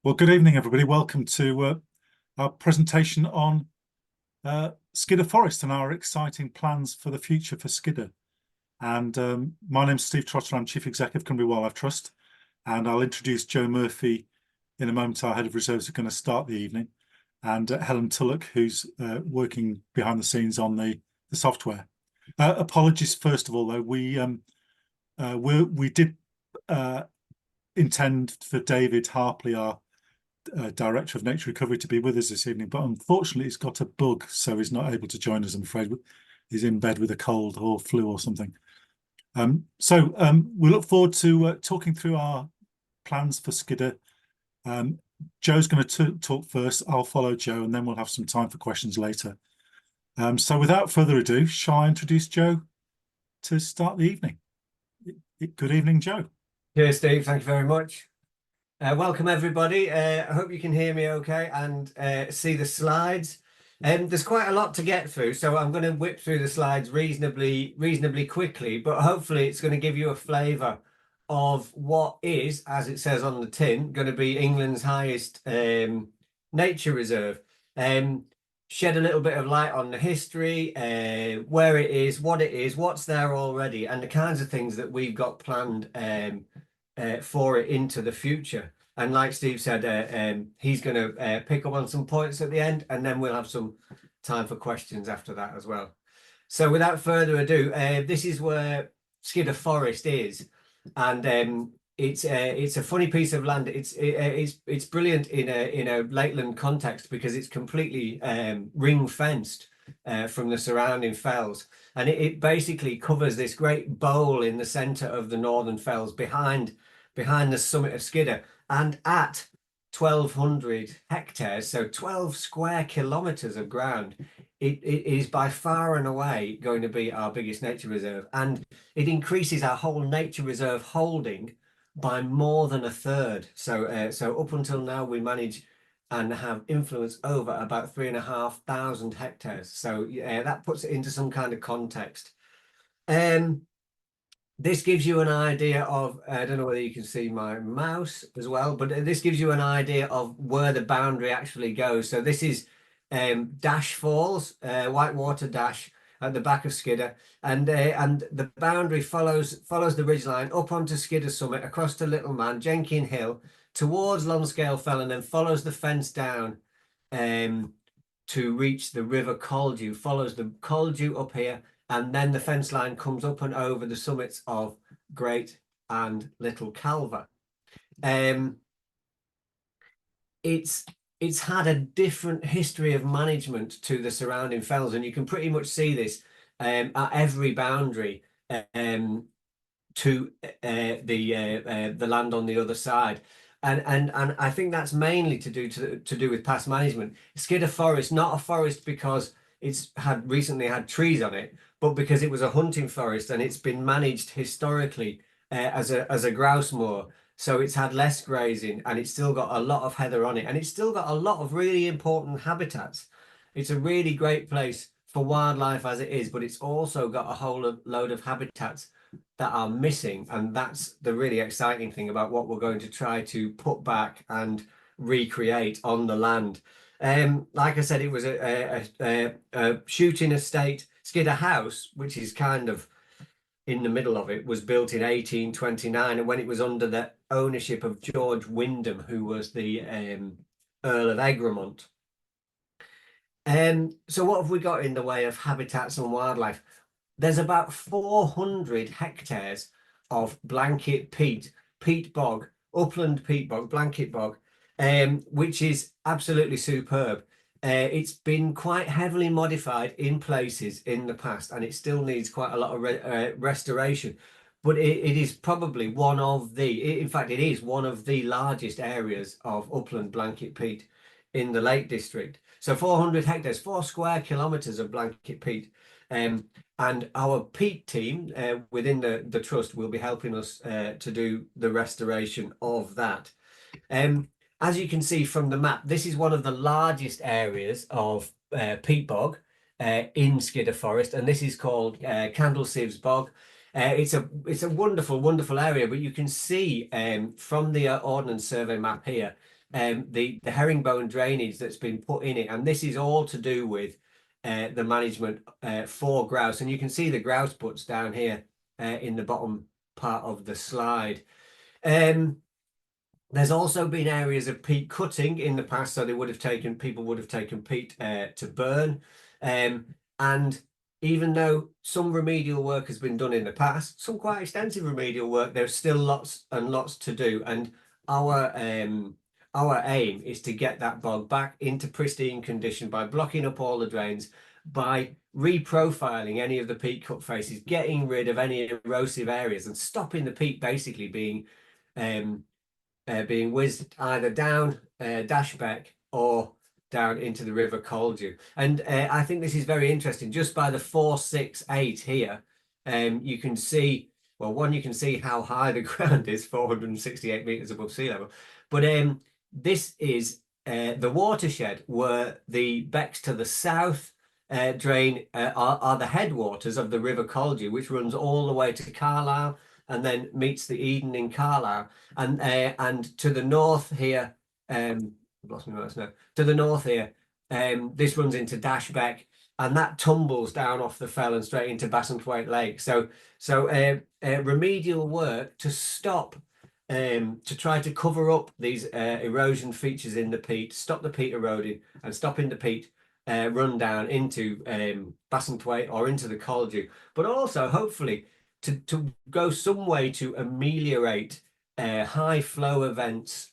Well, good evening, everybody. Welcome to our presentation on Skiddaw Forest and our exciting plans for the future for Skiddaw. And my name's Steve Trotter. I'm Chief Executive of Cumbria Wildlife Trust. And I'll introduce Joe Murphy in a moment. Our Head of Reserves are going to start the evening. And Helen Tullock, who's working behind the scenes on the software. Apologies, first of all, though. We did intend for David Harpley, our Director of Nature Recovery, to be with us this evening, but unfortunately he's got a bug, so he's not able to join us. I'm afraid he's in bed with a cold or flu or something. We look forward to talking through our plans for Skiddaw. Joe's going to talk first. I'll follow Joe, and then we'll have some time for questions later. So without further ado, shall I introduce Joe to start the evening? Good evening, Joe. Cheers, Steve. Thank you very much. Welcome, everybody. I hope you can hear me okay and see the slides. There's quite a lot to get through, so I'm going to whip through the slides reasonably quickly, but hopefully it's going to give you a flavour of what is, as it says on the tin, going to be England's highest nature reserve. Shed a little bit of light on the history, where it is, what's there already, and the kinds of things that we've got planned for it into the future. And like Steve said, he's going to pick up on some points at the end, and then we'll have some time for questions after that as well. So without further ado, this is where Skiddaw Forest is, and it's a funny piece of land. It's brilliant in a lakeland context because it's completely ring fenced from the surrounding fells, and it basically covers this great bowl in the centre of the northern fells behind the summit of Skiddaw, and at 1,200 hectares, so 12 square kilometres of ground, it is by far and away going to be our biggest nature reserve, and it increases our whole nature reserve holding by more than a third. So up until now we manage and have influence over about 3,500 hectares. So yeah, that puts it into some kind of context. This gives you an idea of, I don't know whether you can see my mouse as well, but this gives you an idea of where the boundary actually goes. So this is Dash Falls, Whitewater Dash at the back of Skiddaw, and the boundary follows the ridgeline up onto Skiddaw Summit, across to Little Man, Jenkin Hill, towards Lonscale Fell, and then follows the fence down to reach the River Coldew, follows the Coldew up here, and then the fence line comes up and over the summits of Great and Little Calver. It's had a different history of management to the surrounding fells, and you can pretty much see this at every boundary to the land on the other side. And I think that's mainly to do with past management. Skiddaw Forest, not a forest because it's recently had trees on it, but because it was a hunting forest and it's been managed historically as a grouse moor. So it's had less grazing, and it's still got a lot of heather on it, and it's still got a lot of really important habitats. It's a really great place for wildlife as it is, but it's also got a whole load of habitats that are missing, and that's the really exciting thing about what we're going to try to put back and recreate on the land. Like I said, it was a shooting estate. Skiddaw House, which is kind of in the middle of it, was built in 1829, and when it was under the ownership of George Wyndham, who was the Earl of Egremont. So what have we got in the way of habitats and wildlife? There's about 400 hectares of blanket peat bog, upland peat bog, blanket bog, which is absolutely superb. It's been quite heavily modified in places in the past, and it still needs quite a lot of restoration. But it is probably one of in fact, it is one of the largest areas of upland blanket peat in the Lake District. So 400 hectares, 4 square kilometres of blanket peat. And our peat team within the trust will be helping us to do the restoration of that. As you can see from the map, this is one of the largest areas of peat bog in Skiddaw Forest, and this is called Candlesieves Bog. It's a wonderful area, but you can see from the Ordnance Survey map here the herringbone drainage that's been put in it, and this is all to do with the management for grouse. And you can see the grouse butts down here in the bottom part of the slide. There's also been areas of peat cutting in the past, so people would have taken peat to burn. And even though some remedial work has been done in the past, some quite extensive remedial work, there's still lots and lots to do. And our aim is to get that bog back into pristine condition by blocking up all the drains, by reprofiling any of the peat cut faces, getting rid of any erosive areas, and stopping the peat basically being whizzed either down Dashbeck or down into the River Coldew. And I think this is very interesting. Just by the 468 here, you can see, well, one, you can see how high the ground is, 468 meters above sea level. But this is the watershed where the becks to the south drain are the headwaters of the River Coldew, which runs all the way to Carlisle and then meets the Eden in Carlisle. And to the north here, I've lost my mouse now. To the north here, this runs into Dashbeck, and that tumbles down off the fell and straight into Bassenthwaite Lake. So remedial work to stop, to try to cover up these erosion features in the peat, stop the peat eroding, and stopping the peat run down into Bassenthwaite or into the Coldew, but also hopefully to go some way to ameliorate high flow events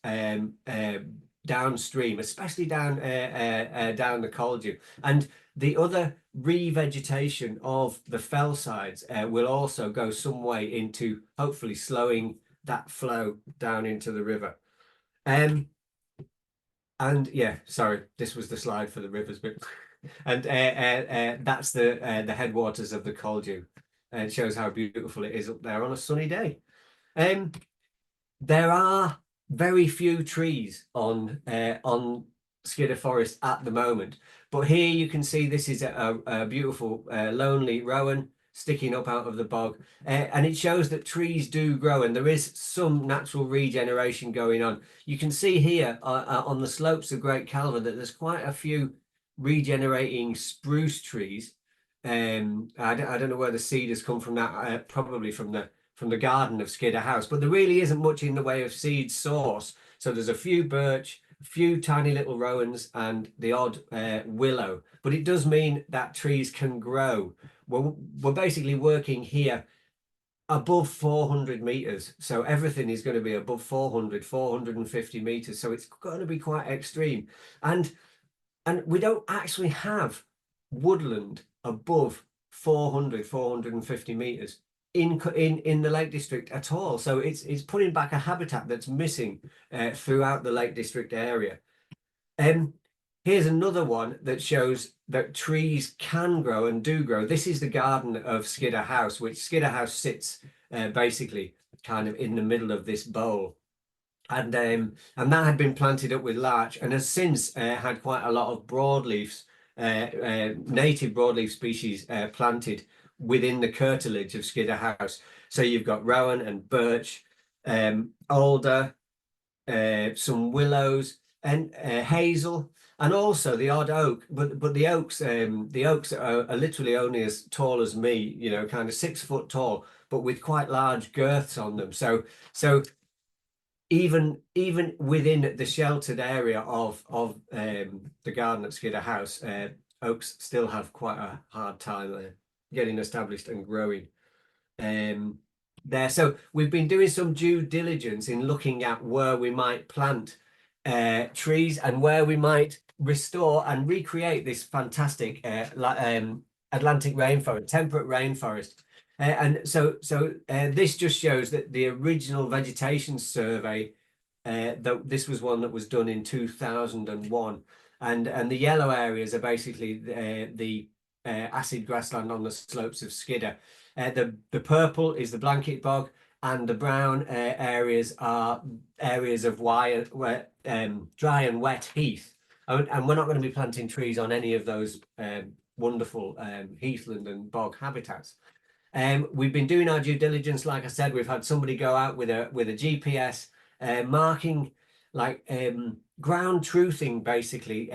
downstream, especially down the Coldew. And the other revegetation of the fell sides will also go some way into hopefully slowing that flow down into the river. And yeah, sorry, this was the slide for the rivers bit. And that's the headwaters of the Coldew. And it shows how beautiful it is up there on a sunny day. There are very few trees on Skiddaw Forest at the moment, but here you can see this is a beautiful lonely rowan sticking up out of the bog, and it shows that trees do grow and there is some natural regeneration going on. You can see here on the slopes of Great Calver that there's quite a few regenerating spruce trees. I don't know where the seed has come from, that probably from the garden of Skiddaw House, but there really isn't much in the way of seed source. So there's a few birch, a few tiny little rowans, and the odd willow, but it does mean that trees can grow. We're basically working here above 400 meters, so everything is going to be above 450 meters, so it's going to be quite extreme. And we don't actually have woodland above 450 meters in the Lake District at all. So it's putting back a habitat that's missing throughout the Lake District area. Here's another one that shows that trees can grow and do grow. This is the garden of Skiddaw House, which Skiddaw House sits basically kind of in the middle of this bowl. And that had been planted up with larch and has since had quite a lot of broadleafs, native broadleaf species planted within the curtilage of Skiddaw House. So you've got rowan and birch, alder, some willows, and hazel, and also the odd oak. But the oaks are literally only as tall as me, you know, kind of 6 foot tall, but with quite large girths on them. So even within the sheltered area of the garden at Skiddaw House, oaks still have quite a hard time getting established and growing there. So we've been doing some due diligence in looking at where we might plant trees and where we might restore and recreate this fantastic Atlantic rainforest, temperate rainforest. And so this just shows that the original vegetation survey, this was one that was done in 2001, and the yellow areas are basically the acid grassland on the slopes of Skiddaw. The purple is the blanket bog, and the brown areas are areas of dry and wet heath. And we're not going to be planting trees on any of those wonderful heathland and bog habitats. We've been doing our due diligence. Like I said, we've had somebody go out with a GPS marking like ground truthing, basically,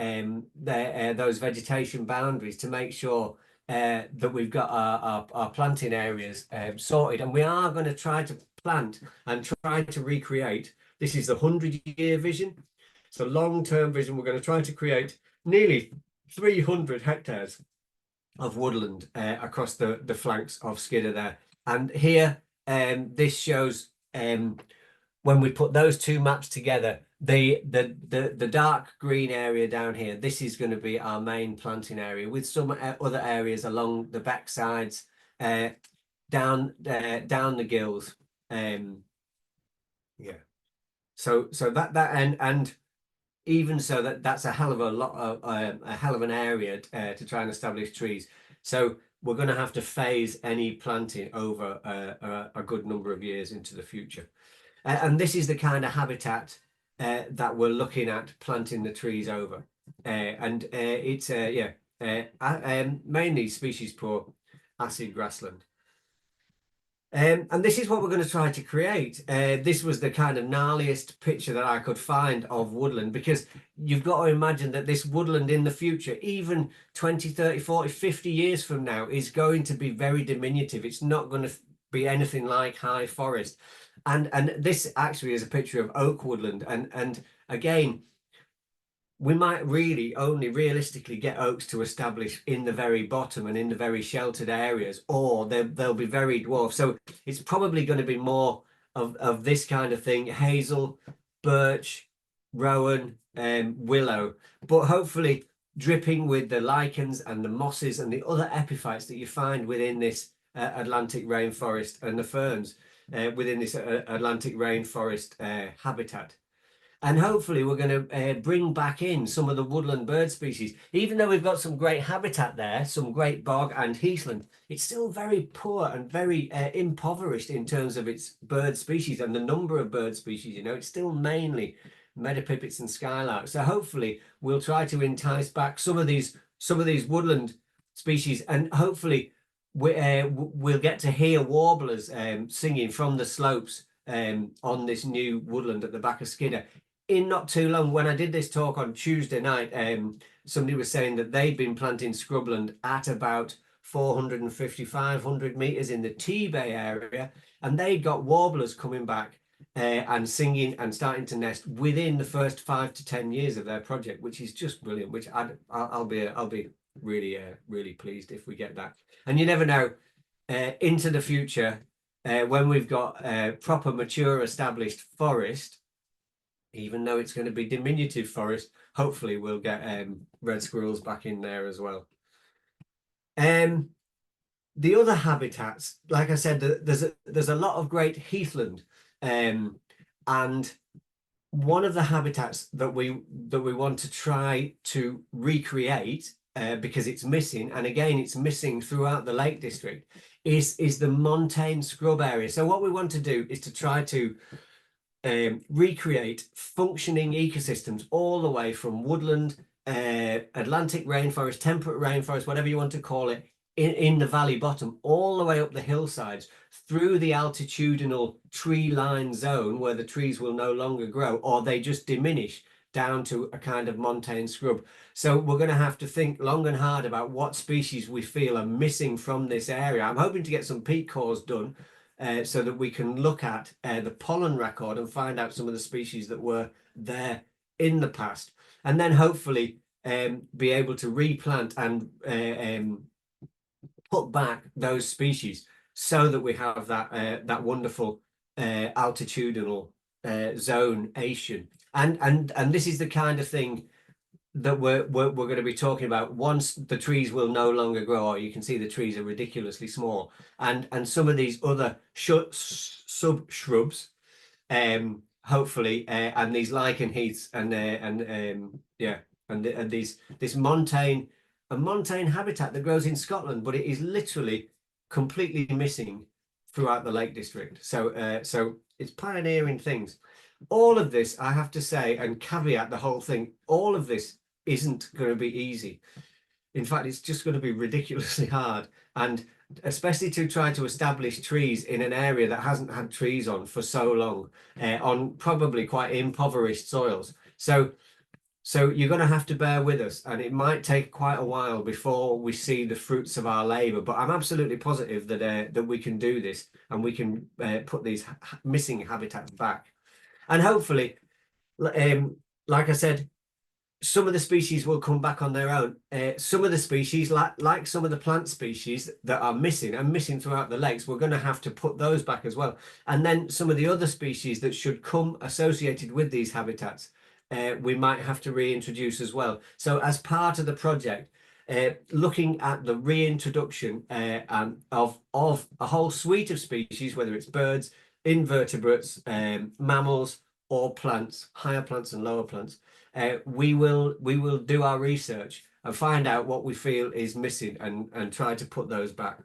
those vegetation boundaries to make sure that we've got our planting areas sorted. And we are going to try to plant and try to recreate. This is the 100-year vision. It's a long-term vision. We're going to try to create nearly 300 hectares of woodland across the flanks of Skiddaw there. And here, this shows when we put those two maps together, the dark green area down here, this is going to be our main planting area, with some other areas along the back sides, down the gills. Yeah. So that and even so, that's a hell of a lot of a hell of an area to try and establish trees. So we're going to have to phase any planting over a good number of years into the future. And this is the kind of habitat that we're looking at planting the trees over. And it's mainly species poor acid grassland. And this is what we're going to try to create. This was the kind of gnarliest picture that I could find of woodland, because you've got to imagine that this woodland in the future, even 20, 30, 40, 50 years from now, is going to be very diminutive. It's not going to be anything like high forest. And this actually is a picture of oak woodland. And again, we might really only realistically get oaks to establish in the very bottom and in the very sheltered areas, or they'll be very dwarf. So it's probably going to be more of this kind of thing: hazel, birch, rowan, willow, but hopefully dripping with the lichens and the mosses and the other epiphytes that you find within this Atlantic rainforest, and the ferns within this Atlantic rainforest habitat. And hopefully we're going to bring back in some of the woodland bird species. Even though we've got some great habitat there, some great bog and heathland, it's still very poor and very impoverished in terms of its bird species and the number of bird species. You know, it's still mainly meadowpipits and skylarks. So hopefully we'll try to entice back some of these woodland species, and hopefully we'll get to hear warblers singing from the slopes on this new woodland at the back of Skiddaw. In not too long, when I did this talk on Tuesday night, somebody was saying that they'd been planting scrubland at about 450, 500 meters in the T-Bay area, and they got warblers coming back and singing and starting to nest within the first 5 to 10 years of their project, which is just brilliant. Which I'll be really pleased if we get that. And you never know, into the future, when we've got proper mature established forest, even though it's going to be diminutive forest, hopefully we'll get red squirrels back in there as well. The other habitats, like I said, there's a lot of great heathland, and one of the habitats that we want to try to recreate, because it's missing, and again it's missing throughout the Lake District, is the Montane scrub area. So what we want to do is to try to recreate functioning ecosystems all the way from woodland, Atlantic rainforest, temperate rainforest, whatever you want to call it, in the valley bottom, all the way up the hillsides, through the altitudinal tree line zone where the trees will no longer grow, or they just diminish down to a kind of montane scrub. So we're going to have to think long and hard about what species we feel are missing from this area. I'm hoping to get some peat cores done so that we can look at the pollen record and find out some of the species that were there in the past, and then hopefully be able to replant and put back those species so that we have that wonderful altitudinal zonation. And this is the kind of thing that we're going to be talking about once the trees will no longer grow, or you can see the trees are ridiculously small, and some of these other sub shrubs, hopefully, and these lichen heaths and this montane habitat that grows in Scotland, but it is literally completely missing throughout the Lake District. So so it's pioneering things. All of this, I have to say, and caveat the whole thing, all of this isn't going to be easy. In fact, it's just going to be ridiculously hard. And especially to try to establish trees in an area that hasn't had trees on for so long, on probably quite impoverished soils. So you're going to have to bear with us, and it might take quite a while before we see the fruits of our labor. But I'm absolutely positive that we can do this, and we can put these missing habitats back. And hopefully, like I said, some of the species will come back on their own. Some of the species, like some of the plant species that are missing and missing throughout the lakes, we're going to have to put those back as well. And then some of the other species that should come associated with these habitats, we might have to reintroduce as well. So as part of the project, looking at the reintroduction of a whole suite of species, whether it's birds, invertebrates, mammals, or plants, higher plants and lower plants, we will do our research and find out what we feel is missing and try to put those back.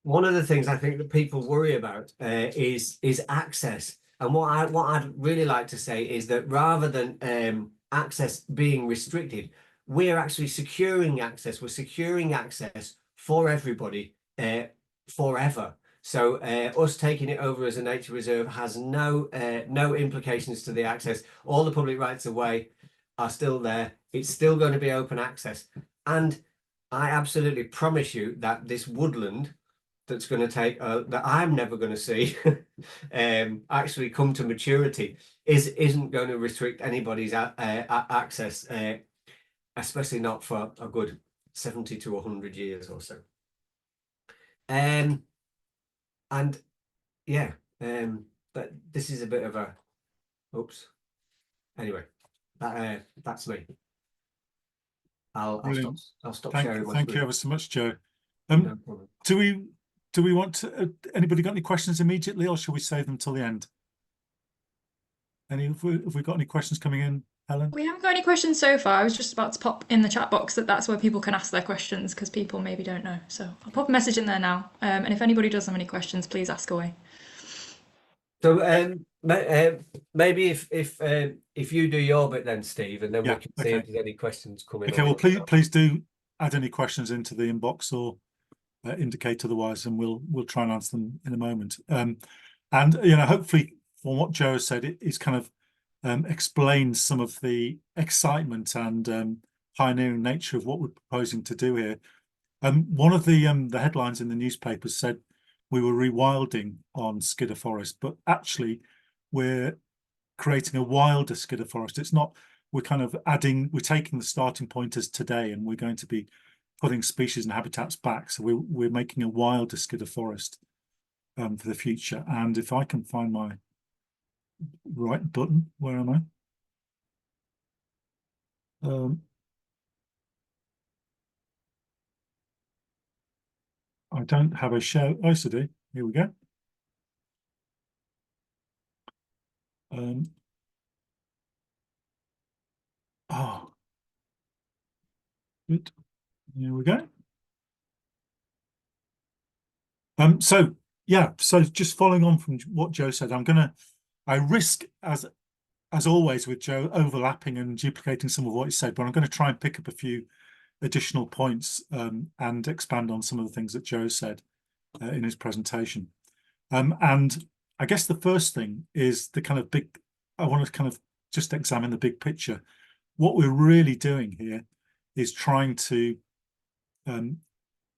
One of the things I think that people worry about is access. And what I'd really like to say is that rather than access being restricted, we're actually securing access. We're securing access for everybody forever. So us taking it over as a nature reserve has no implications to the access. All the public rights of way are still there. It's still going to be open access. And I absolutely promise you that this woodland that's going to take that I'm never going to see actually come to maturity isn't going to restrict anybody's access, especially not for a good 70 to 100 years or so. And yeah, but this is a bit of a oops. Anyway, that's me. I'll stop sharing. Thank you ever so much, Joe. No problem. Do we want to, anybody got any questions immediately, or shall we save them till the end? Have we got any questions coming in, Helen? We haven't got any questions so far. I was just about to pop in the chat box that's where people can ask their questions, because people maybe don't know. So I'll pop a message in there now. And if anybody does have any questions, please ask away. So maybe if you do your bit then, Steve, and then we can see if there's any questions coming. Okay, well please do add any questions into the inbox or indicate otherwise, and we'll try and answer them in a moment. And you know, hopefully from what Joe has said, it's kind of explains some of the excitement and pioneering nature of what we're proposing to do here. One of the headlines in the newspapers said we were rewilding on Skiddaw Forest, but actually we're creating a wilder Skiddaw Forest. It's not, we're taking the starting point as today, and we're going to be putting species and habitats back. So we're making a wilder Skiddaw Forest for the future. And if I can find my right button, where am I? I don't have a show. Oh, so do. Here we go. Good. Here we go. So just following on from what Joe said, I risk as always with Joe overlapping and duplicating some of what he said, but I'm going to try and pick up a few additional points and expand on some of the things that Joe said in his presentation. And I guess the first thing is the kind of I want to kind of just examine the big picture. What we're really doing here is trying to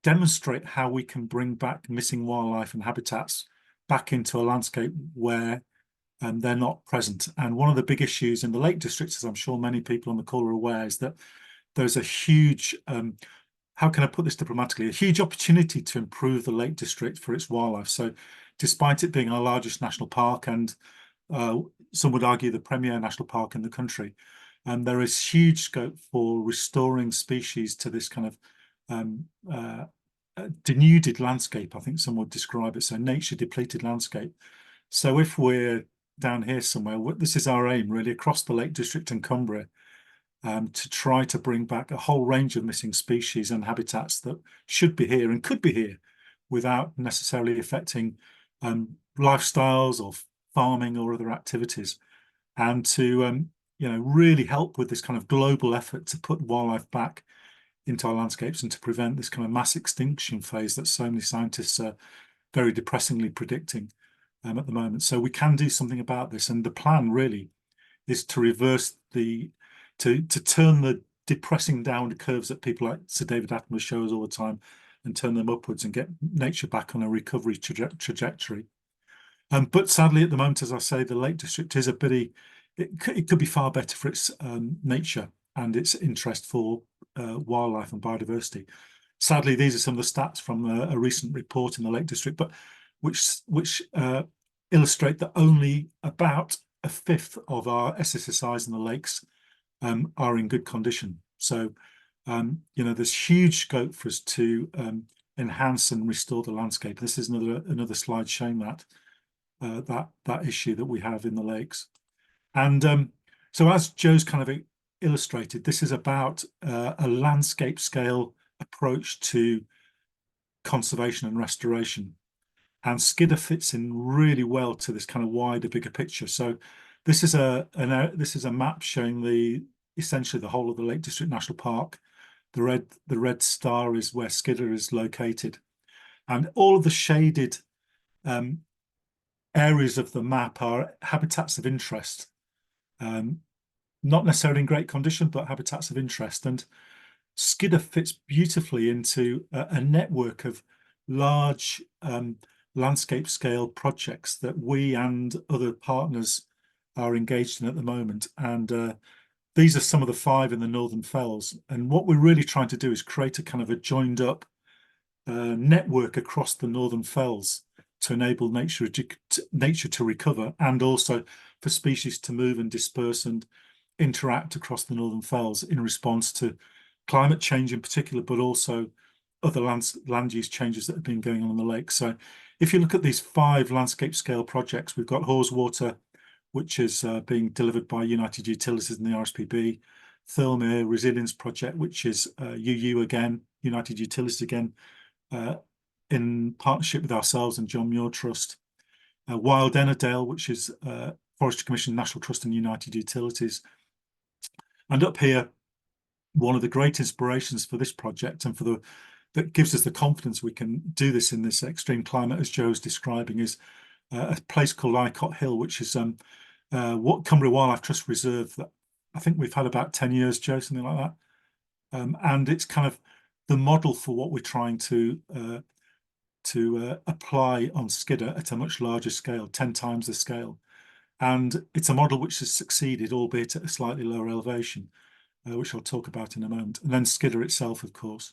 demonstrate how we can bring back missing wildlife and habitats back into a landscape where they're not present. And one of the big issues in the Lake District, as I'm sure many people on the call are aware, is that there's a huge, how can I put this diplomatically, a huge opportunity to improve the Lake District for its wildlife. So despite it being our largest national park, and some would argue the premier national park in the country, there is huge scope for restoring species to this kind of denuded landscape, I think some would describe it, so nature depleted landscape. So if we're down here somewhere, this is our aim really across the Lake District and Cumbria, to try to bring back a whole range of missing species and habitats that should be here and could be here without necessarily affecting lifestyles or farming or other activities, and to you know, really help with this kind of global effort to put wildlife back into our landscapes and to prevent this kind of mass extinction phase that so many scientists are very depressingly predicting at the moment. So we can do something about this, and the plan really is to reverse to turn the depressing downward curves that people like Sir David Attenborough show us all the time, and turn them upwards and get nature back on a recovery trajectory. But sadly, at the moment, as I say, the Lake District is it could be far better for its nature and its interest for wildlife and biodiversity. Sadly, these are some of the stats from a recent report in the Lake District, but which illustrate that only about a fifth of our SSSIs in the lakes are in good condition. So, there's huge scope for us to enhance and restore the landscape. This is another slide showing that issue that we have in the lakes. And so, as Joe's kind of illustrated, this is about a landscape scale approach to conservation and restoration. And Skiddaw fits in really well to this kind of wider, bigger picture. So this is a map showing essentially the whole of the Lake District National Park. The red star is where Skiddaw is located, and all of the shaded areas of the map are habitats of interest. Not necessarily in great condition, but habitats of interest. And Skiddaw fits beautifully into a network of large landscape scale projects that we and other partners are engaged in at the moment. And these are some of the 5 in the Northern Fells. And what we're really trying to do is create a kind of a joined up network across the Northern Fells to enable nature to recover, and also for species to move and disperse and interact across the Northern Fells in response to climate change in particular, but also other land use changes that have been going on in the lake. So if you look at these 5 landscape scale projects, we've got Haweswater, which is being delivered by United Utilities and the RSPB, Thirlmere Resilience Project, which is UU again, United Utilities again, in partnership with ourselves and John Muir Trust, Wild Ennerdale, which is Forestry Commission, National Trust and United Utilities. And up here, one of the great inspirations for this project and that gives us the confidence we can do this in this extreme climate, as Joe's describing, is a place called Icot Hill, which is what Cumbria Wildlife Trust Reserve that I think we've had about 10 years, Joe, something like that. And it's kind of the model for what we're trying to apply on Skiddaw at a much larger scale, 10 times the scale. And it's a model which has succeeded, albeit at a slightly lower elevation, which I'll talk about in a moment. And then Skiddaw itself, of course.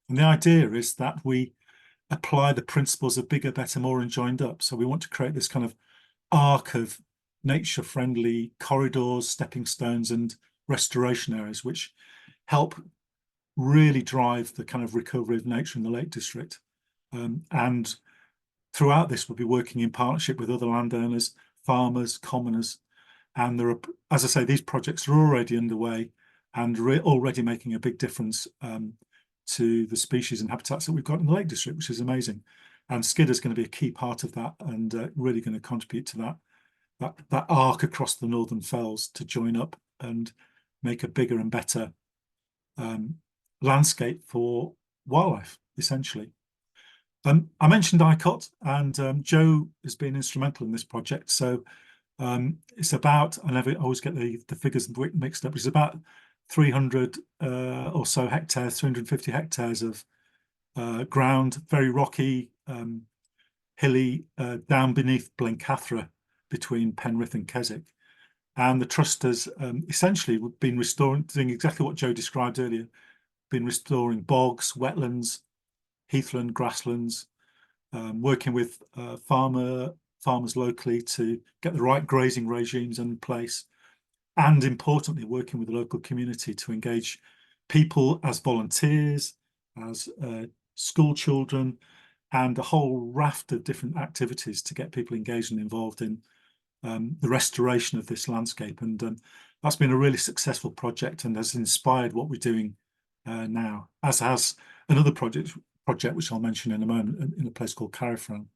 And the idea is that we apply the principles of bigger, better, more, and joined up. So we want to create this kind of arc of nature-friendly corridors, stepping stones, and restoration areas, which help really drive the kind of recovery of nature in the Lake District. And throughout this, we'll be working in partnership with other landowners, farmers, commoners. And there are, as I say, these projects are already underway and already making a big difference to the species and habitats that we've got in the Lake District, which is amazing. And Skiddaw is going to be a key part of that, and really going to contribute to that arc across the Northern Fells to join up and make a bigger and better landscape for wildlife, essentially. I mentioned Icot, and Joe has been instrumental in this project. So it's about, I always get the figures mixed up, it's about 300 or so hectares, 350 hectares of ground, very rocky, hilly, down beneath Blencathra between Penrith and Keswick. And the trust has essentially been doing exactly what Joe described earlier, been restoring bogs, wetlands, heathland, grasslands, working with farmers locally to get the right grazing regimes in place, and importantly, working with the local community to engage people as volunteers, as school children, and a whole raft of different activities to get people engaged and involved in the restoration of this landscape. And that's been a really successful project and has inspired what we're doing now, as has another project which I'll mention in a moment, in a place called Carriffran.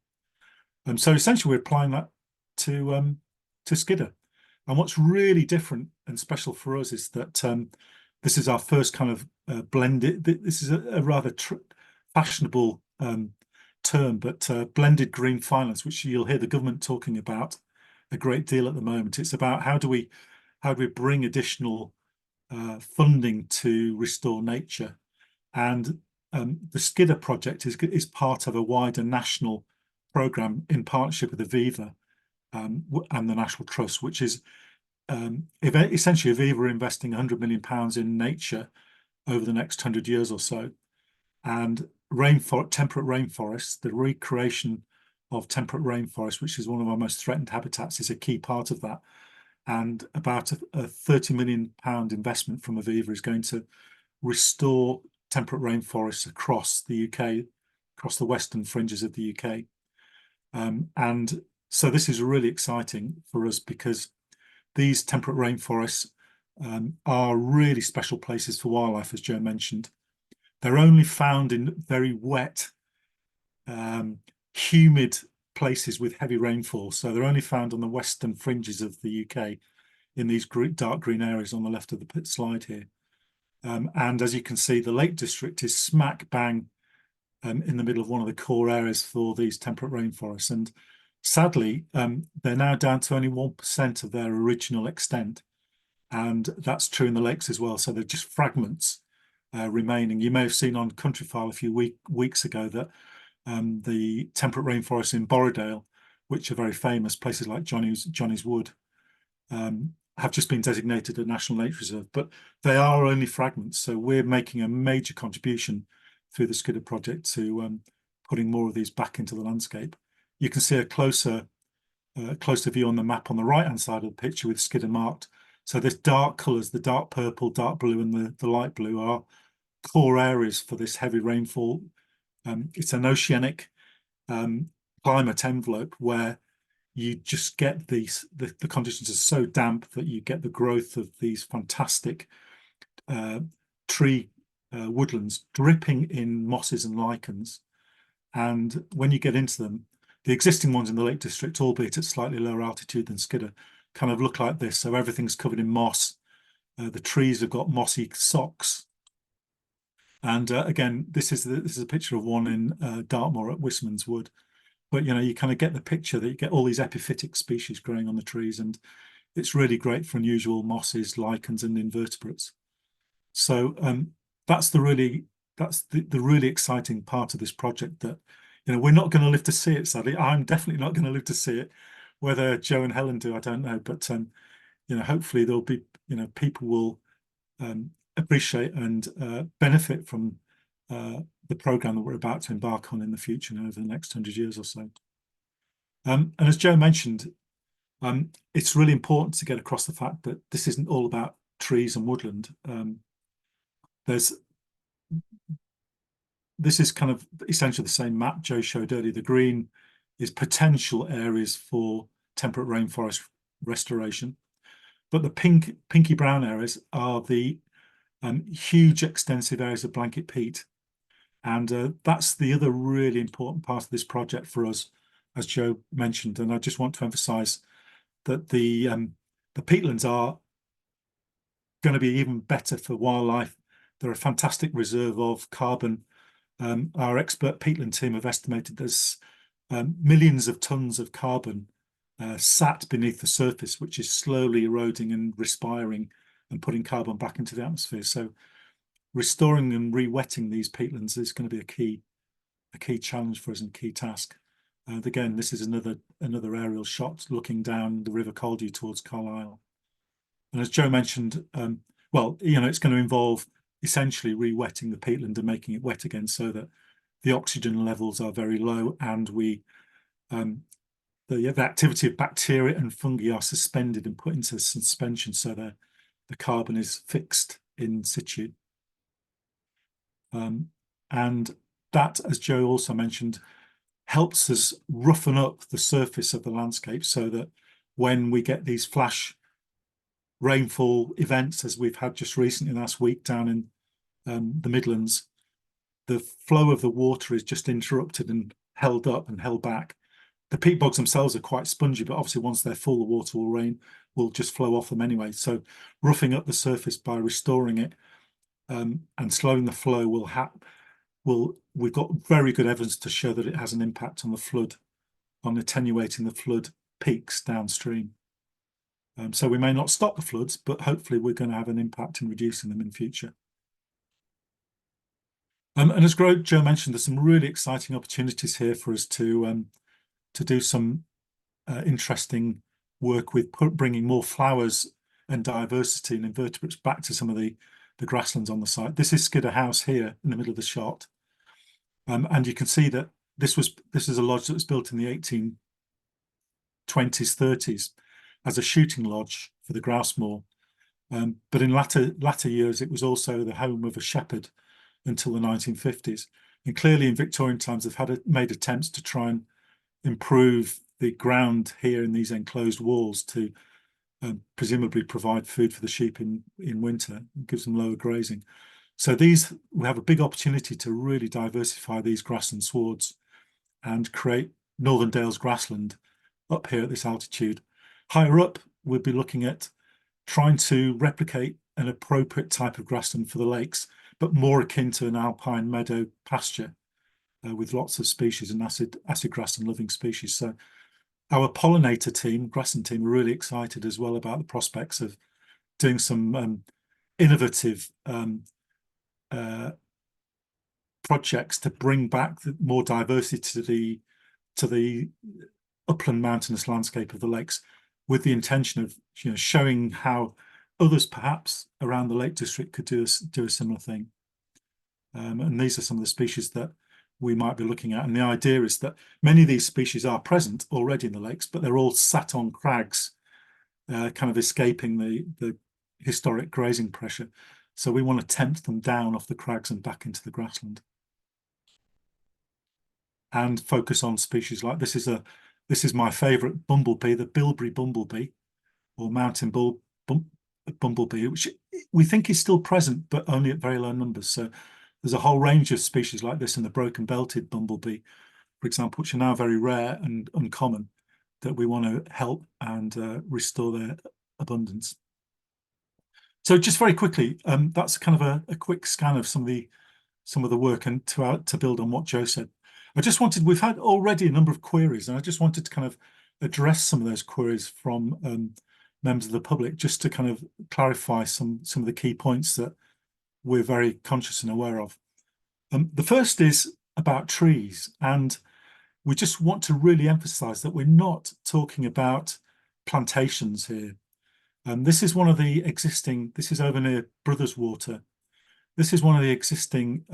So essentially we're applying that to Skiddaw. And what's really different and special for us is that this is our first kind of blended. This is a rather fashionable term, but blended green finance, which you'll hear the government talking about a great deal at the moment. It's about how do we bring additional funding to restore nature, and the Skiddaw project is part of a wider national programme in partnership with Aviva and the National Trust, which is essentially Aviva are investing £100 million in nature over the next 100 years or so, and temperate rainforests, the recreation of temperate rainforest, which is one of our most threatened habitats, is a key part of that. And about a £30 million investment from Aviva is going to restore temperate rainforests across the UK, across the western fringes of the UK. And so this is really exciting for us, because these temperate rainforests are really special places for wildlife, as Joe mentioned. They're only found in very wet, humid places with heavy rainfall. So they're only found on the western fringes of the UK in these dark green areas on the left of the slide here. And as you can see, the Lake District is smack bang in the middle of one of the core areas for these temperate rainforests. And sadly, they're now down to only 1% of their original extent. And that's true in the lakes as well. So they're just fragments remaining. You may have seen on Countryfile a few weeks ago that the temperate rainforests in Borrowdale, which are very famous, places like Johnny's Wood, have just been designated a National Nature Reserve, but they are only fragments. So we're making a major contribution through the Skiddaw project to putting more of these back into the landscape. You can see a closer view on the map on the right-hand side of the picture with Skiddaw marked. So there's dark colours, the dark purple, dark blue, and the light blue are core areas for this heavy rainfall. It's an oceanic climate envelope where you just get the conditions are so damp that you get the growth of these fantastic tree woodlands dripping in mosses and lichens. And when you get into them, the existing ones in the Lake District, albeit at slightly lower altitude than Skiddaw, kind of look like this. So everything's covered in moss. The trees have got mossy socks. And again, this is a picture of one in Dartmoor at Wisman's Wood. But you kind of get the picture that you get all these epiphytic species growing on the trees, and it's really great for unusual mosses, lichens, and invertebrates. So that's the really exciting part of this project. That we're not going to live to see it. Sadly, I'm definitely not going to live to see it. Whether Joe and Helen do, I don't know. But hopefully there'll be people will appreciate and benefit from the programme that we're about to embark on in the future and over the next 100 years or so. And as Joe mentioned, it's really important to get across the fact that this isn't all about trees and woodland. This is kind of essentially the same map Joe showed earlier. The green is potential areas for temperate rainforest restoration, but the pinky brown areas are the huge extensive areas of blanket peat. And that's the other really important part of this project for us, as Joe mentioned. And I just want to emphasise that the peatlands are going to be even better for wildlife. They're a fantastic reserve of carbon. Our expert peatland team have estimated there's millions of tonnes of carbon sat beneath the surface, which is slowly eroding and respiring and putting carbon back into the atmosphere. So restoring and re-wetting these peatlands is going to be a key challenge for us and key task. And again, this is another aerial shot looking down the River Caldew towards Carlisle. And as Joe mentioned, it's going to involve essentially re-wetting the peatland and making it wet again, so that the oxygen levels are very low, and the activity of bacteria and fungi are suspended and put into suspension, so that the carbon is fixed in situ. And that, as Joe also mentioned, helps us roughen up the surface of the landscape, so that when we get these flash rainfall events, as we've had just recently last week down in the Midlands, the flow of the water is just interrupted and held up and held back. The peat bogs themselves are quite spongy, but obviously once they're full, the water will just flow off them anyway. So roughing up the surface by restoring it and slowing the flow we've got very good evidence to show that it has an impact on the flood, on attenuating the flood peaks downstream. So we may not stop the floods, but hopefully we're going to have an impact in reducing them in future. And as Joe mentioned, there's some really exciting opportunities here for us to do some interesting work with bringing more flowers and diversity and invertebrates back to some of the grasslands on the site. This is Skiddaw House here in the middle of the shot, and you can see that this is a lodge that was built in the 1820s, 30s as a shooting lodge for the grouse moor. But in latter years, it was also the home of a shepherd until the 1950s. And clearly in Victorian times, they've made attempts to try and improve the ground here in these enclosed walls to presumably provide food for the sheep in winter, and gives them lower grazing. So we have a big opportunity to really diversify these grassland swards and create Northern Dales grassland up here at this altitude. Higher up, we'll be looking at trying to replicate an appropriate type of grassland for the lakes, but more akin to an alpine meadow pasture with lots of species and acid grass and living species. So our pollinator team, grassland team, are really excited as well about the prospects of doing some innovative projects to bring back more diversity to the upland mountainous landscape of the lakes, with the intention of showing how others perhaps around the Lake District could do a similar thing. And these are some of the species that we might be looking at. And the idea is that many of these species are present already in the lakes, but they're all sat on crags, kind of escaping the historic grazing pressure. So we want to tempt them down off the crags and back into the grassland. And focus on species like this is my favourite bumblebee, the bilberry bumblebee, or mountain bumblebee, which we think is still present, but only at very low numbers. So there's a whole range of species like this in the broken-belted bumblebee, for example, which are now very rare and uncommon, that we want to help and restore their abundance. So just very quickly, that's kind of a quick scan of some of the work, and to build on what Joe said. We've had already a number of queries, and I just wanted to kind of address some of those queries from members of the public, just to kind of clarify some of the key points that we're very conscious and aware of. The first is about trees, and we just want to really emphasize that we're not talking about plantations here. This is one of the existing, this is over near Brothers Water. This is one of the existing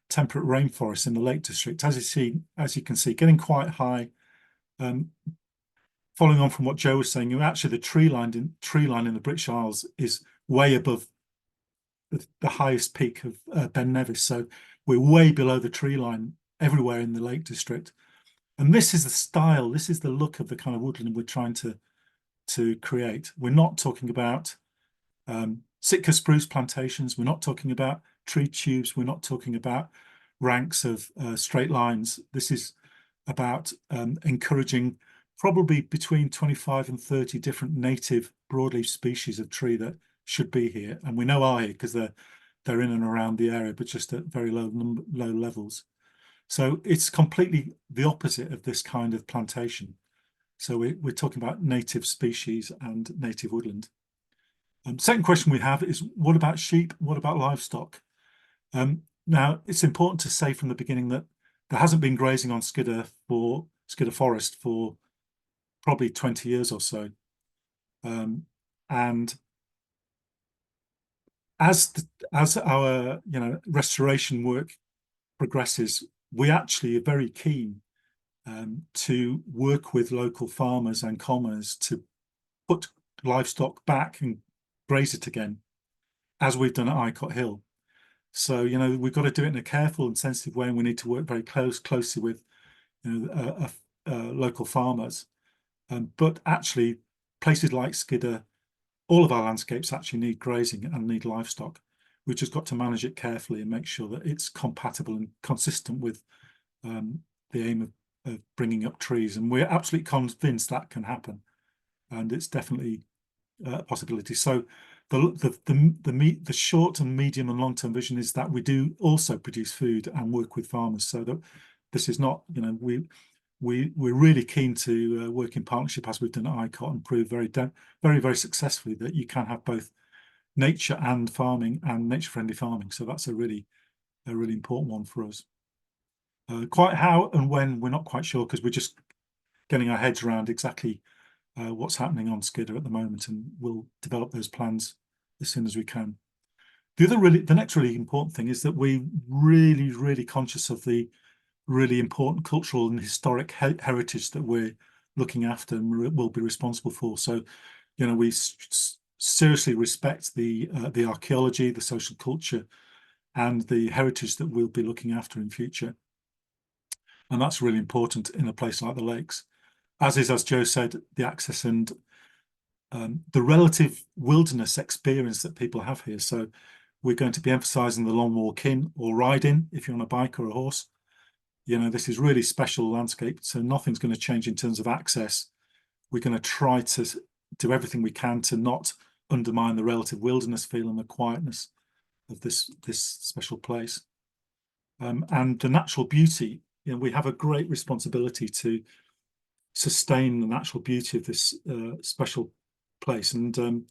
temperate rainforests in the Lake District, as you can see, getting quite high. Following on from what Joe was saying, actually the tree line in the British Isles is way above the highest peak of Ben Nevis. So we're way below the tree line everywhere in the Lake District. And this is the style, this is the look of the kind of woodland we're trying to create. We're not talking about Sitka spruce plantations. We're not talking about tree tubes. We're not talking about ranks of straight lines. This is about encouraging probably between 25 and 30 different native broadleaf species of tree that should be here, and we know are here because they're in and around the area, but just at very low levels. So it's completely the opposite of this kind of plantation. So we're talking about native species and native woodland. Second question we have is, what about sheep? What about livestock? Now, it's important to say from the beginning that there hasn't been grazing on Skiddaw Forest for probably 20 years or so. And as our restoration work progresses, we actually are very keen to work with local farmers and commoners to put livestock back and graze it again, as we've done at Icot Hill. So we've got to do it in a careful and sensitive way, and we need to work very closely with local farmers. But actually, places like Skiddaw, all of our landscapes actually need grazing and need livestock. We've just got to manage it carefully and make sure that it's compatible and consistent with the aim of bringing up trees. And we're absolutely convinced that can happen. And it's definitely possibility. So the short and medium and long-term vision is that we do also produce food and work with farmers, so that this is not, you know, we're really keen to work in partnership, as we've done at ICOT, and prove very successfully that you can have both nature and farming and nature-friendly farming. So that's a really important one for us. Quite how and when, we're not quite sure, because we're just getting our heads around exactly what's happening on Skiddaw at the moment, and we'll develop those plans as soon as we can. The next really important thing is that we're really conscious of the really important cultural and historic heritage that we're looking after and will be responsible for. So, you know, we seriously respect the archaeology, the social culture, and the heritage that we'll be looking after in future. And that's really important in a place like the lakes, as is, as Joe said, the access and the relative wilderness experience that people have here. So we're going to be emphasising the long walk in or ride in if you're on a bike or a horse. You know, this is really special landscape, so nothing's going to change in terms of access. We're going to try to do everything we can to not undermine the relative wilderness feel and the quietness of this special place. And the natural beauty, you know, we have a great responsibility to sustain the natural beauty of this special place. And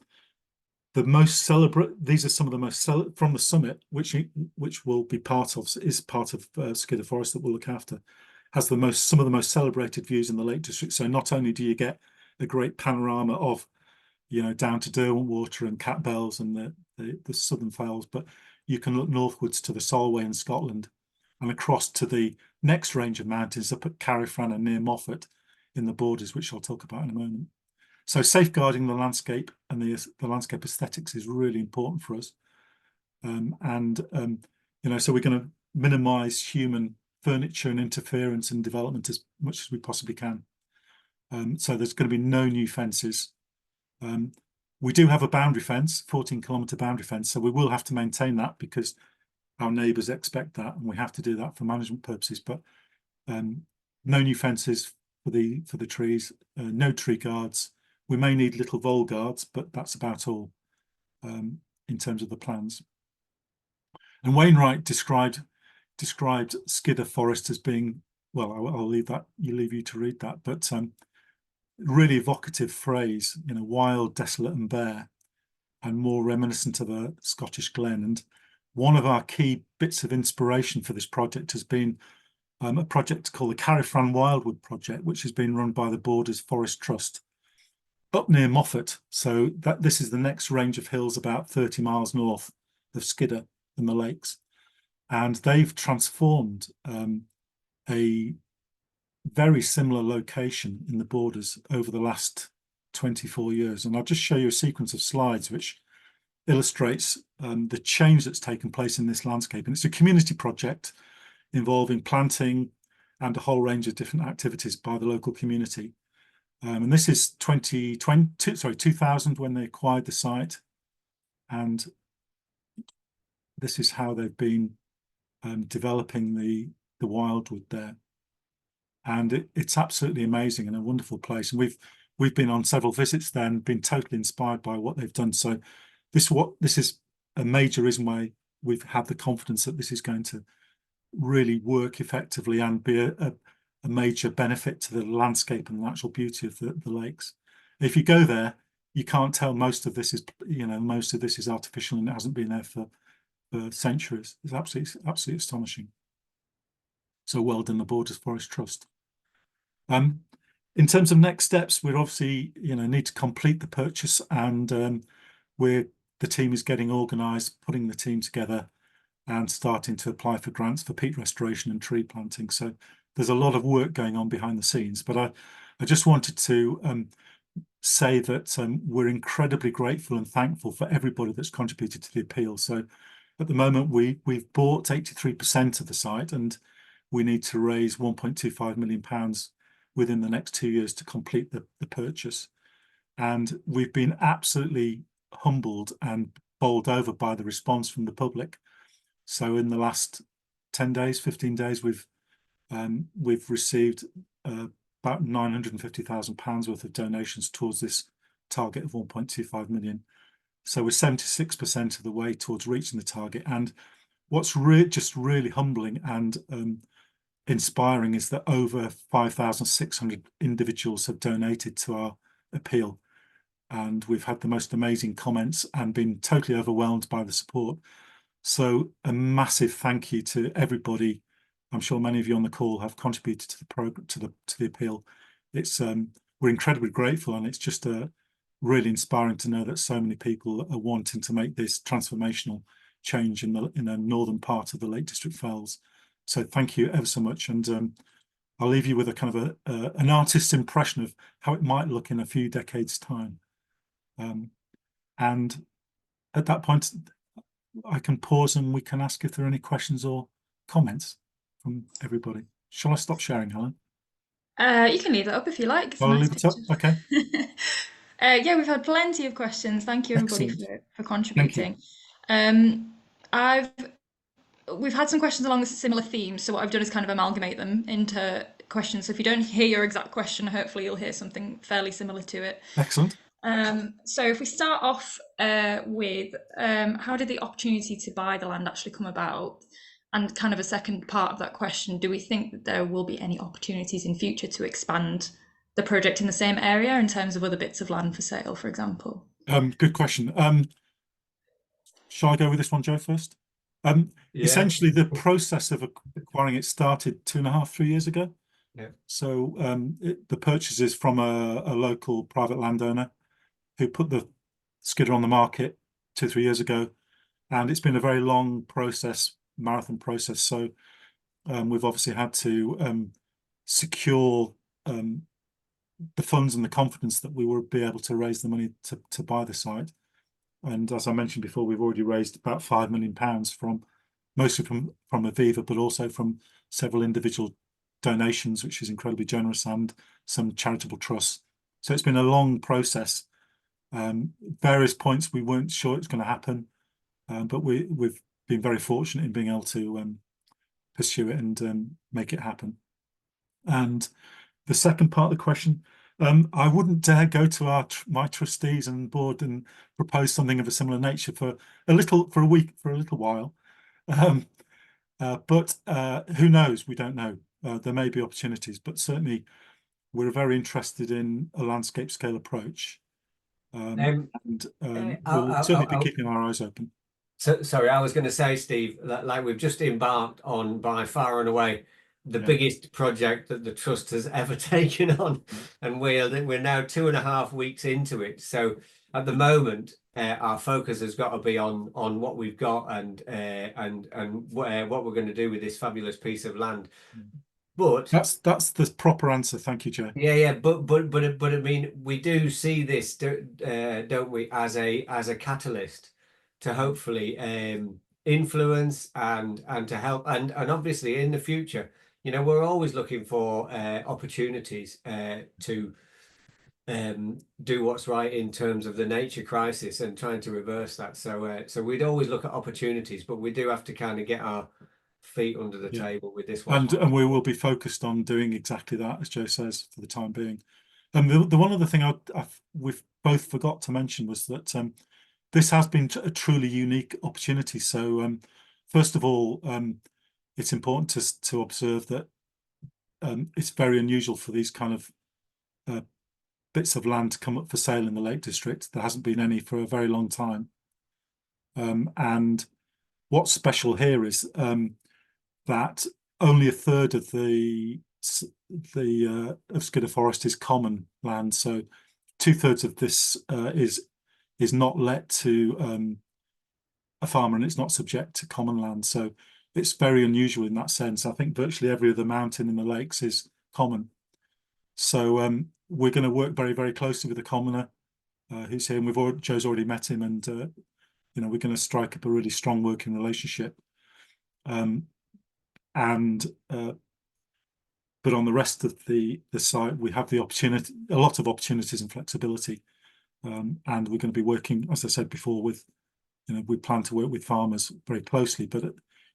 these are some of the most from the summit, which will be part of Skiddaw Forest that we'll look after, has some of the most celebrated views in the Lake District. So not only do you get a great panorama of, you know, down to Derwentwater and Cat Bells and the Southern Fells, but you can look northwards to the Solway in Scotland and across to the next range of mountains up at Carriffran and near Moffat in the Borders, which I'll talk about in a moment. So safeguarding the landscape and the landscape aesthetics is really important for us. You know, so we're going to minimise human furniture and interference and development as much as we possibly can. So there's going to be no new fences. We do have a boundary fence, 14-kilometre boundary fence, so we will have to maintain that because our neighbours expect that, and we have to do that for management purposes. But no new fences for the trees, no tree guards. We may need little vole guards, but that's about all in terms of the plans. And Wainwright described Skiddaw Forest as being, well, I'll leave you to read that, but really evocative phrase, you know, wild, desolate and bare, and more reminiscent of a Scottish glen. And one of our key bits of inspiration for this project has been a project called the Carriffran Wildwood Project, which has been run by the Borders Forest Trust up near Moffat. So this is the next range of hills about 30 miles north of Skiddaw and the lakes. And they've transformed a very similar location in the Borders over the last 24 years. And I'll just show you a sequence of slides which illustrates the change that's taken place in this landscape. And it's a community project involving planting and a whole range of different activities by the local community. And this is 2000 when they acquired the site. And this is how they've been developing the wildwood there. And it's absolutely amazing and a wonderful place. And we've been on several visits there and been totally inspired by what they've done. So this is a major reason why we've had the confidence that this is going to really work effectively and be a major benefit to the landscape and the natural beauty of the lakes. If you go there, you can't tell most of this is artificial and it hasn't been there for centuries. It's absolutely astonishing. So well done, the Borders Forest Trust. In terms of next steps, we're obviously, you know, need to complete the purchase, and the team is getting organised, putting the team together and starting to apply for grants for peat restoration and tree planting. So there's a lot of work going on behind the scenes, but I just wanted to say that we're incredibly grateful and thankful for everybody that's contributed to the appeal. So at the moment, we've bought 83% of the site, and we need to raise £1.25 million within the next 2 years to complete the purchase. And we've been absolutely humbled and bowled over by the response from the public. So in the last 10 days, 15 days, we've received about £950,000 worth of donations towards this target of 1.25 million. So we're 76% of the way towards reaching the target. And what's just really humbling and inspiring is that over 5,600 individuals have donated to our appeal. And we've had the most amazing comments and been totally overwhelmed by the support. So a massive thank you to everybody. I'm sure many of you on the call have contributed to the program, to the appeal. It's we're incredibly grateful, and it's just really inspiring to know that so many people are wanting to make this transformational change in the northern part of the Lake District Fells. So thank you ever so much, and I'll leave you with a kind of an artist's impression of how it might look in a few decades' time. And at that point, I can pause and we can ask if there are any questions or comments from everybody. Shall I stop sharing, Helen? You can leave that up if you like. It's a I'll nice leave it up. picture. Okay. Yeah, we've had plenty of questions. Thank you everybody Excellent. for contributing. We've had some questions along a similar theme, so what I've done is kind of amalgamate them into questions. So if you don't hear your exact question, hopefully you'll hear something fairly similar to it. Excellent. So if we start off with how did the opportunity to buy the land actually come about? And kind of a second part of that question, do we think that there will be any opportunities in future to expand the project in the same area in terms of other bits of land for sale, for example? Good question. Shall I go with this one, Joe, first? Yeah. Essentially, the process of acquiring it started 2.5–3 years ago. Yeah. So the purchase is from a local private landowner who put the skidder on the market 2–3 years ago, and it's been a very long process, marathon process. So we've obviously had to secure the funds and the confidence that we will be able to raise the money to buy the site. And as I mentioned before, we've already raised about £5 million mostly from Aviva, but also from several individual donations, which is incredibly generous, and some charitable trusts. So it's been a long process. Various points we weren't sure it's going to happen, but we've been very fortunate in being able to pursue it and make it happen. And the second part of the question, I wouldn't dare go to my trustees and board and propose something of a similar nature for a little while. But who knows? We don't know. There may be opportunities, but certainly we're very interested in a landscape scale approach. We'll certainly be keeping our eyes open. So, sorry, I was going to say, Steve, like we've just embarked on by far and away the biggest project that the trust has ever taken on, and we're now 2.5 weeks into it. So at the moment, our focus has got to be on what we've got and what we're going to do with this fabulous piece of land. But that's the proper answer. Thank you, Joe. Yeah. But I mean, we do see this, don't we, as a catalyst to hopefully influence and to help, and obviously in the future, you know, we're always looking for opportunities to do what's right in terms of the nature crisis and trying to reverse that. So we'd always look at opportunities, but we do have to kind of get our feet under the table with this one. And we will be focused on doing exactly that, as Joe says, for the time being. And the one other thing we've both forgot to mention was that this has been a truly unique opportunity. So first of all, it's important to observe that it's very unusual for these kind of bits of land to come up for sale in the Lake District. There hasn't been any for a very long time. And what's special here is that only 1/3 of of Skiddaw Forest is common land. So 2/3 of this is not let to a farmer, and it's not subject to common land. So it's very unusual in that sense. I think virtually every other mountain in the lakes is common. So we're going to work very, very closely with the commoner who's here, and Joe's already met him, and you know, we're going to strike up a really strong working relationship. But on the rest of the site, we have a lot of opportunities and flexibility, and we're going to be working, as I said before, with, you know, we plan to work with farmers very closely, but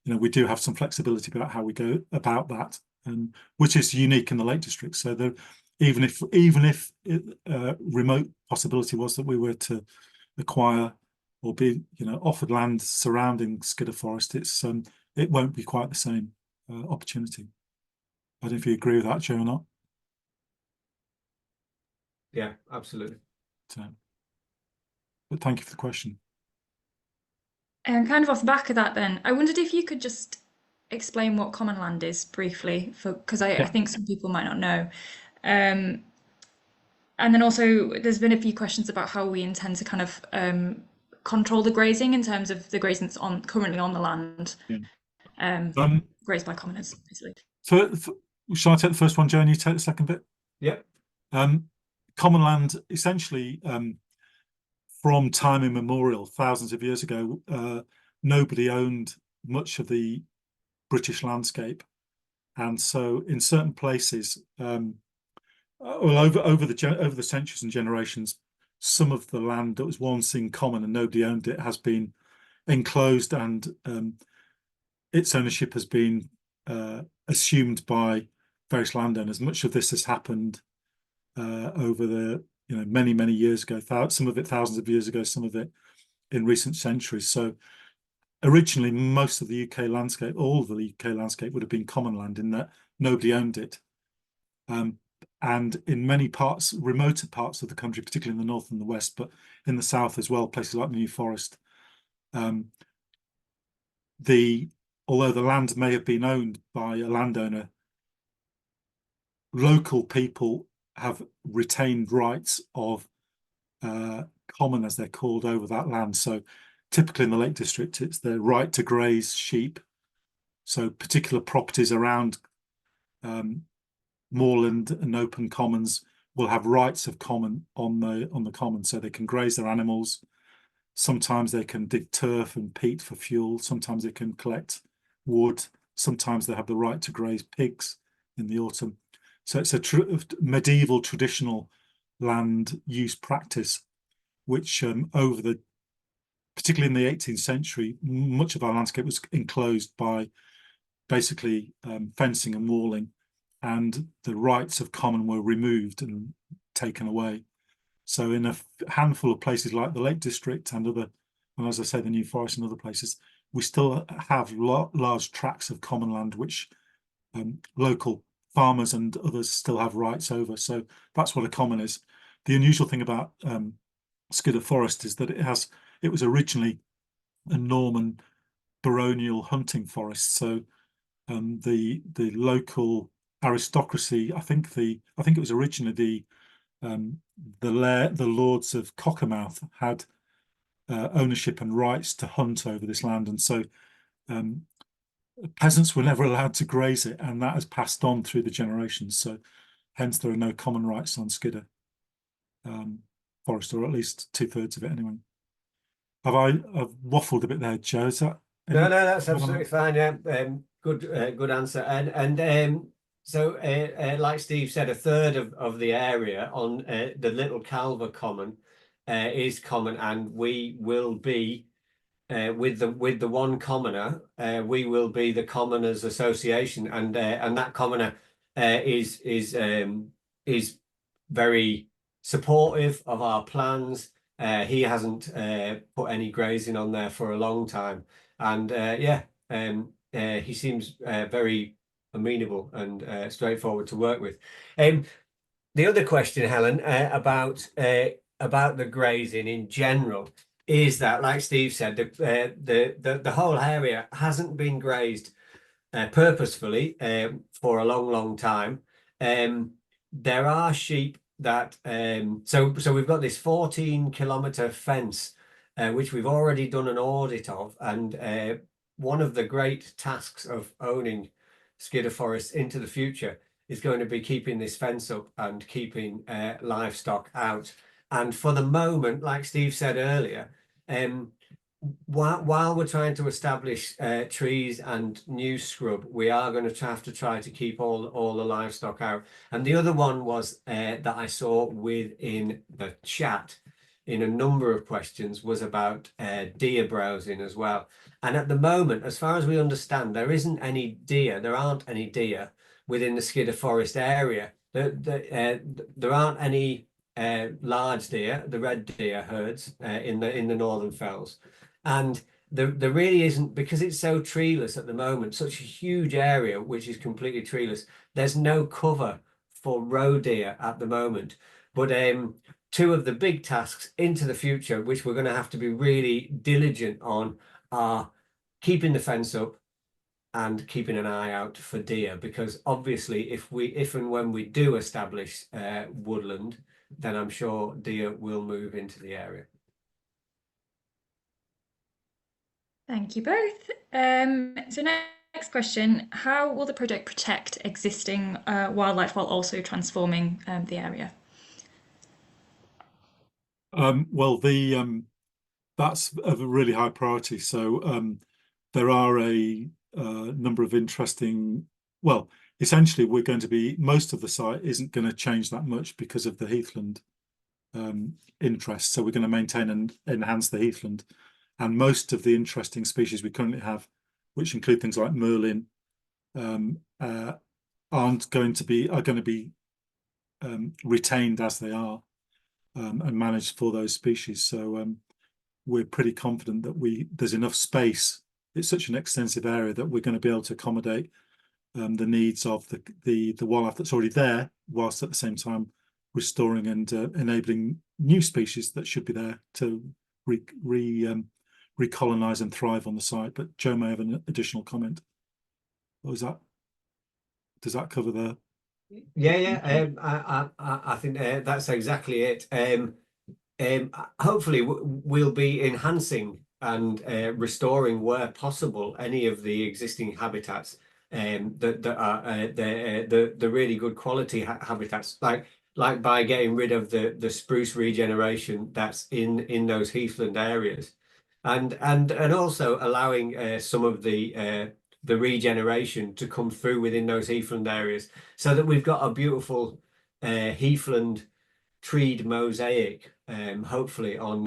you know, we do have some flexibility about how we go about that, and which is unique in the Lake District. So even if remote possibility was that we were to acquire or be offered land surrounding Skiddaw Forest, it won't be quite the same opportunity. I don't know if you agree with that, Joe, or not. Yeah, absolutely. So, but thank you for the question. And kind of off the back of that, then, I wondered if you could just explain what common land is briefly, because I think some people might not know. And then also, there's been a few questions about how we intend to kind of control the grazing in terms of the grazing that's currently on the land, grazed by commoners, basically. Shall I take the first one, Joe, and you take the second bit? Yep. Common land, essentially, from time immemorial, thousands of years ago, nobody owned much of the British landscape, and so in certain places, over the centuries and generations, some of the land that was once in common and nobody owned it has been enclosed, and its ownership has been assumed by various landowners. Much of this has happened over the many years ago. Some of it thousands of years ago, some of it in recent centuries. So originally, most of the UK landscape, all of the UK landscape, would have been common land in that nobody owned it. And in many parts, remoter parts of the country, particularly in the north and the west, but in the south as well, places like the New Forest, although the land may have been owned by a landowner, local people have retained rights of common, as they're called, over that land. So typically in the Lake District, it's the right to graze sheep. So particular properties around moorland and open commons will have rights of common on the common, so they can graze their animals. Sometimes they can dig turf and peat for fuel. Sometimes they can collect wood. Sometimes they have the right to graze pigs in the autumn. So it's a medieval traditional land use practice, which particularly in the 18th century, much of our landscape was enclosed by basically fencing and walling, and the rights of common were removed and taken away. So in a handful of places like the Lake District and as I say, the New Forest and other places, we still have large tracts of common land which local farmers and others still have rights over. So that's what a common is. The unusual thing about Skiddaw Forest is that it was originally a Norman baronial hunting forest. So the local aristocracy, I think it was originally the lords of Cockermouth had ownership and rights to hunt over this land, and so peasants were never allowed to graze it, and that has passed on through the generations. So hence there are no common rights on Skiddaw Forest, or at least 2/3 of it anyway. I've waffled a bit there, Joe? Is that no, that's absolutely fine. Yeah, good answer. And so, like Steve said, a third of the area on the Little Calver Common is common, and we will be with the one commoner. We will be the Commoners Association, and that commoner is very supportive of our plans. He hasn't put any grazing on there for a long time, and he seems very amenable and straightforward to work with. The other question, Helen, about the grazing in general is that, like Steve said, the whole area hasn't been grazed purposefully for a long time. There are sheep that so we've got this 14-kilometer fence which we've already done an audit of, and one of the great tasks of owning Skiddaw Forest into the future is going to be keeping this fence up and keeping livestock out. And for the moment, like Steve said earlier, while we're trying to establish trees and new scrub, we are going to have to try to keep all the livestock out. And the other one was that I saw within the chat in a number of questions was about deer browsing as well. And at the moment, as far as we understand, there aren't any deer within the Skiddaw Forest area. There aren't any large deer, the red deer herds in the northern fells, and there really isn't, because it's so treeless at the moment, such a huge area which is completely treeless. There's no cover for roe deer at the moment. But two of the big tasks into the future, which we're going to have to be really diligent on, are keeping the fence up and keeping an eye out for deer, because obviously if and when we do establish woodland, then I'm sure deer will move into the area. Thank you both. So next question, how will the project protect existing wildlife while also transforming the area? Well, that's a really high priority. So there are a number of interesting, well, essentially we're going to be, most of the site isn't going to change that much because of the heathland interest. So we're going to maintain and enhance the heathland. And most of the interesting species we currently have, which include things like Merlin, are going to be retained as they are and managed for those species. So we're pretty confident that there's enough space. It's such an extensive area that we're going to be able to accommodate the needs of the wildlife that's already there, whilst at the same time restoring and enabling new species that should be there to recolonize and thrive on the site. But Joe may have an additional comment. What was that? Does that cover the? I think that's exactly it. Hopefully we'll be enhancing and restoring where possible any of the existing habitats that are the really good quality habitats, like by getting rid of the spruce regeneration that's in those heathland areas, and also allowing some of the regeneration to come through within those heathland areas, so that we've got a beautiful heathland treed mosaic, hopefully on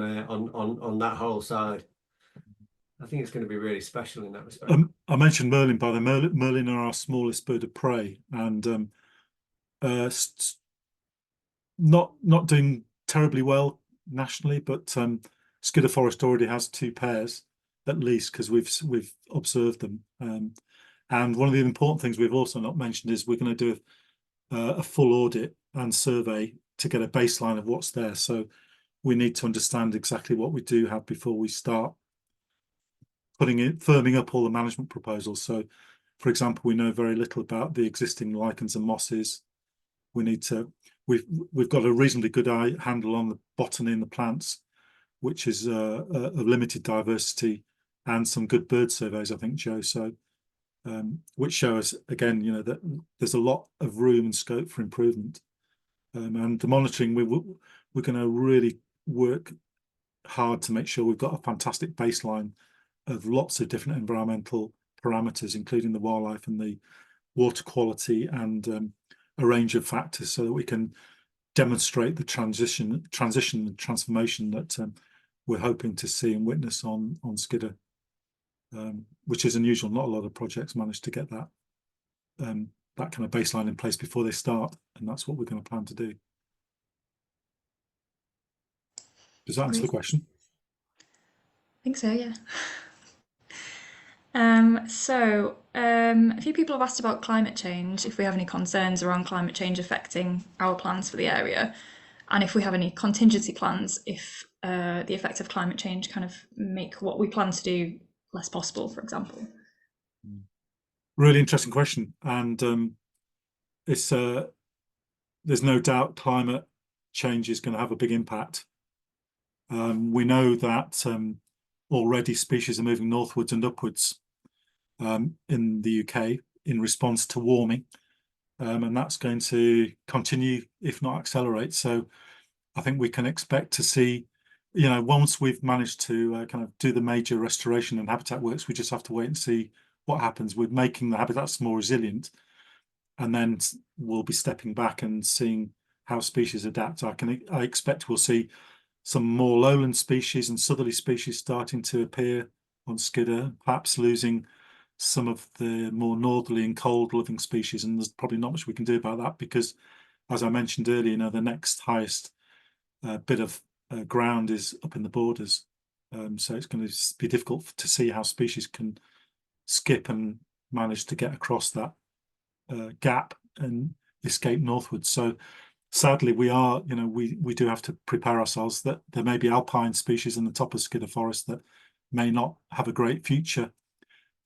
that whole side. I think it's going to be really special in that respect. I mentioned Merlin, by the way. Merlin are our smallest bird of prey, and not doing terribly well nationally, but Skiddaw Forest already has 2 pairs at least, because we've observed them. And one of the important things we've also not mentioned is we're going to do a full audit and survey to get a baseline of what's there. So we need to understand exactly what we do have before we start firming up all the management proposals. So, for example, we know very little about the existing lichens and mosses. We've got a reasonably good handle on the botany and the plants, which is a limited diversity, and some good bird surveys, I think, Joe. So which show us again, that there's a lot of room and scope for improvement. And the monitoring, we're going to really work hard to make sure we've got a fantastic baseline of lots of different environmental parameters, including the wildlife and the water quality, and a range of factors, so that we can demonstrate the transition and transformation that we're hoping to see and witness on Skiddaw, which is unusual. Not a lot of projects manage to get that that kind of baseline in place before they start, and that's what we're going to plan to do. Does that answer the question? I think so, yeah. A few people have asked about climate change, if we have any concerns around climate change affecting our plans for the area, and if we have any contingency plans if the effects of climate change kind of make what we plan to do less possible, for example. Really interesting question, and it's there's no doubt climate change is going to have a big impact. We know that already species are moving northwards and upwards in the UK in response to warming, and that's going to continue, if not accelerate. So I think we can expect to see, once we've managed to kind of do the major restoration and habitat works, we just have to wait and see what happens with making the habitats more resilient, and then we'll be stepping back and seeing how species adapt. I expect we'll see some more lowland species and southerly species starting to appear on Skiddaw, perhaps losing some of the more northerly and cold living species, and there's probably not much we can do about that, because as I mentioned earlier, the next highest bit of ground is up in the borders. So it's going to be difficult to see how species can skip and manage to get across that gap and escape northwards. So sadly, we are, we do have to prepare ourselves that there may be alpine species in the top of Skiddaw Forest that may not have a great future,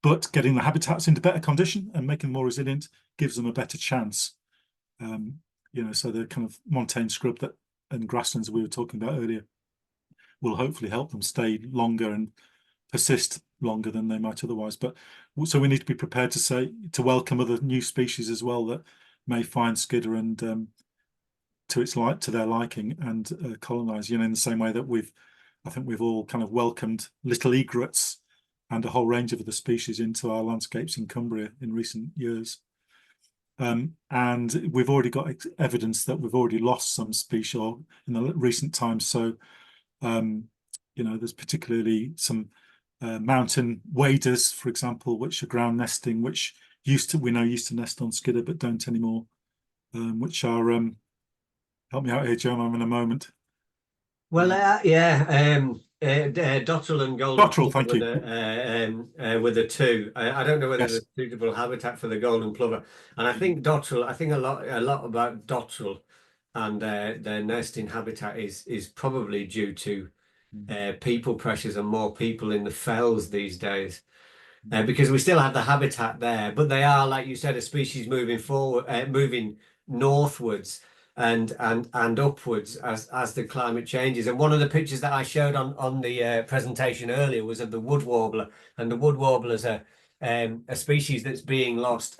but getting the habitats into better condition and making them more resilient gives them a better chance. So the kind of montane scrub and grasslands we were talking about earlier will hopefully help them stay longer and persist longer than they might otherwise. But so we need to be prepared to welcome other new species as well that may find Skiddaw and to their liking and colonize. In the same way that I think we've all kind of welcomed little egrets and a whole range of other species into our landscapes in Cumbria in recent years. And we've already got evidence that we've already lost some species in the recent times. So, there's particularly some mountain waders, for example, which are ground nesting, which used to nest on Skiddaw but don't anymore. Which are help me out here, Joe. I'm in a moment. Well, dotterel and golden Dotterel, thank you. With the two. I don't know whether Yes. there's suitable habitat for the golden plover. And I think dotterel. I think a lot about dotterel and their nesting habitat is probably due to people pressures and more people in the fells these days. Because we still have the habitat there, but they are, like you said, a species moving forward, moving northwards and upwards as the climate changes. And one of the pictures that I showed on the presentation earlier was of the wood warbler, and the wood warbler is a species that's being lost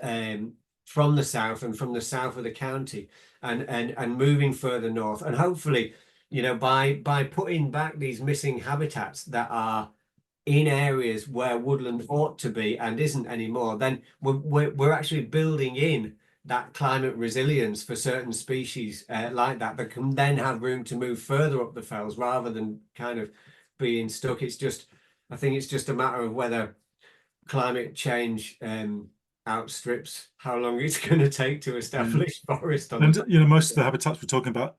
from the south and from the south of the county and moving further north. And hopefully, by putting back these missing habitats that are in areas where woodland ought to be and isn't anymore, then we're actually building in that climate resilience for certain species like that can then have room to move further up the fells rather than kind of being stuck. I think it's just a matter of whether climate change outstrips how long it's going to take to establish forest on and most of the habitats we're talking about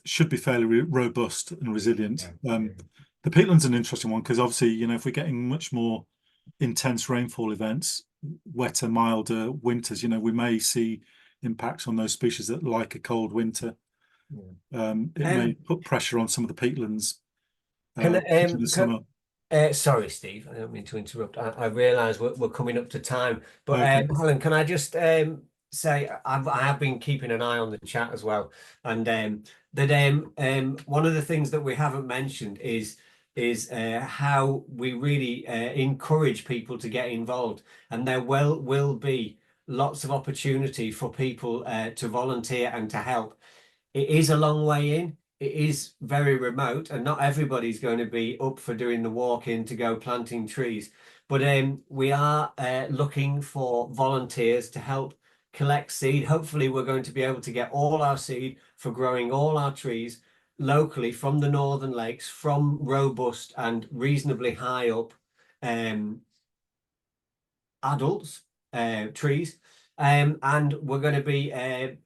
should be fairly robust and resilient. The peatland's an interesting one because obviously, if we're getting much more intense rainfall events, wetter, milder winters, we may see impacts on those species that like a cold winter. It may put pressure on some of the peatlands. Sorry, Steve, I don't mean to interrupt. I realise we're coming up to time, but Okay. Helen, can I just say I have been keeping an eye on the chat as well, and that one of the things that we haven't mentioned is how we really encourage people to get involved, and there will be lots of opportunity for people to volunteer and to help. It is a long way in. It is very remote, and not everybody's going to be up for doing the walk in to go planting trees. But we are looking for volunteers to help collect seed. Hopefully, we're going to be able to get all our seed for growing all our trees locally from the northern lakes, from robust and reasonably high up adults trees. And we're going to be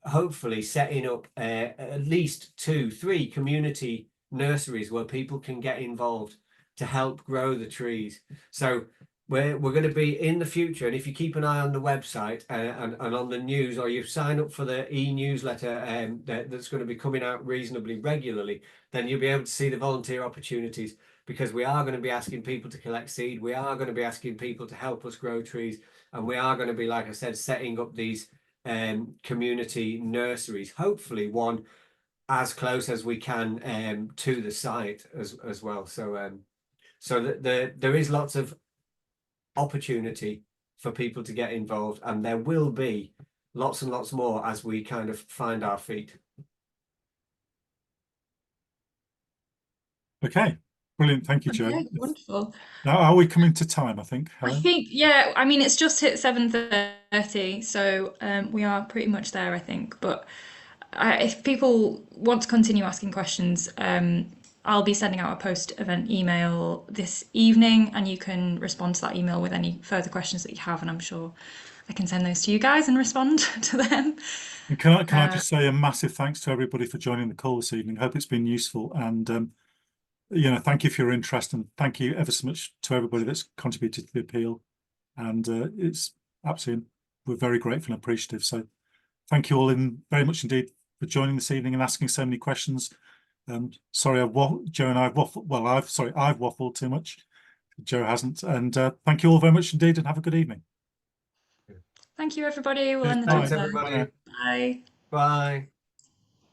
hopefully setting up at least 2-3 community nurseries where people can get involved to help grow the trees. So we're going to be in the future, and if you keep an eye on the website and on the news, or you sign up for the e-newsletter that's going to be coming out reasonably regularly, then you'll be able to see the volunteer opportunities, because we are going to be asking people to collect seed, we are going to be asking people to help us grow trees, and we are going to be, like I said, setting up these community nurseries, hopefully one as close as we can to the site as well. So there is lots of opportunity for people to get involved, and there will be lots and lots more as we kind of find our feet. Okay, brilliant. Thank you, Joe. Okay, wonderful. Now, are we coming to time, I think, Helen? I think, yeah, I mean, it's just hit 7:30, so we are pretty much there, I think. But if people want to continue asking questions, I'll be sending out a post-event email this evening, and you can respond to that email with any further questions that you have, and I'm sure I can send those to you guys and respond to them. And can I just say a massive thanks to everybody for joining the call this evening. Hope it's been useful, and you know, thank you for your interest, and thank you ever so much to everybody that's contributed to the appeal. And it's absolutely, we're very grateful and appreciative. So thank you all very much indeed for joining this evening and asking so many questions. Sorry, Joe and I've waffled. Well, I've waffled too much. Joe hasn't. And thank you all very much indeed, and have a good evening. Thank you, everybody. We'll end the Thanks, talk there. everybody. Bye. Bye.